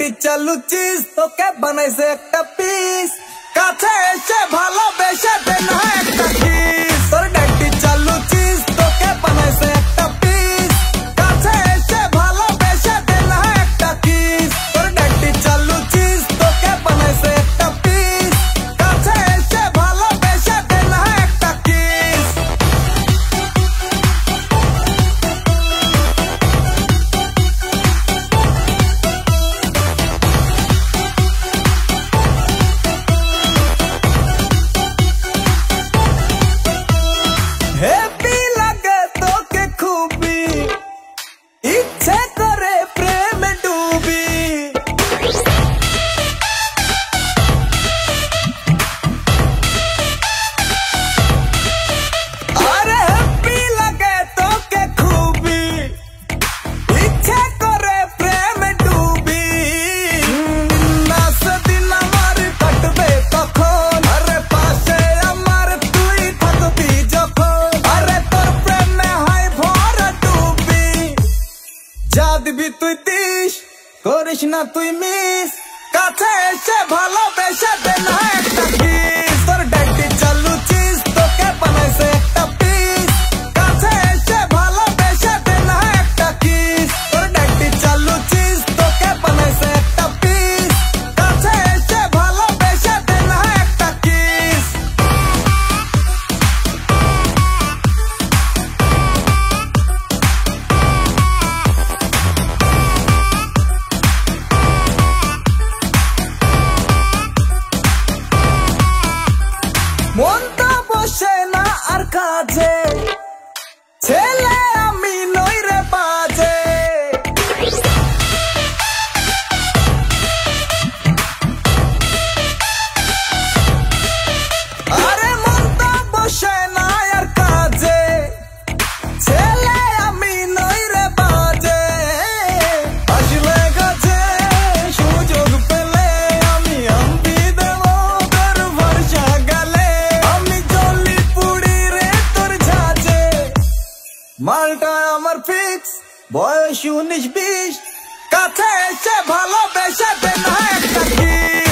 daddy চালু cheese তোকে বানাইছে একটা পিস কাছে এসে ভালোবেসে দে না একটা কিস তোর ড্যাডি চালু চিজ তোকে বানাইছে একটা পিস কাছে এসে ভালোবেসে দে না একটা কিস তোর ড্যাডি চালু চিজ তোকে বানাইছে একটা পিস কাছে এসে ভালোবেসে দে না একটা কিস হ্যাপি লাগে তোকে খুবই ইচ্ছে করে প্রেমে ডুবি আরে হ্যাপি লাগে তোকে খুবই ইচ্ছে করে প্রেমে ডুবি নাচ দিন আমার কাটবে তখন আরে পাশে আমার তুই থাকবি যখন আরে তোর প্রেমে হয় ভরা ডুবি যা দিবি তুই দিস করিস না তুই মিস কাছে এসে ভালোবেসে দে না একটা কিস তোর ড্যাডি চালু চিজ তোকে বানাইছে একটা পিস কাছে এসে ভালোবেসে দে না একটা কিস তোর ড্যাডি চালু চিজ তোকে বানাইছে একটা পিস কাছে এসে ভালোবেসে দে না একটা কিস মনটা বসে না আর কাজে ছেলে আমি নই রে বাজে আরে মনটা বসে না আর কাজে ছেলে আমি নই রে বাজে আসলে গেছে সুযোগ পেলে আমি আম্পি দেব তোর ভরসা গেলে আমি জলি পুড়ি রে তোর ঝাঁঝে মালটা আমার ফিক্স বয়স 19-20 কাছে এসে ভালোবেসে দে না একটা কিস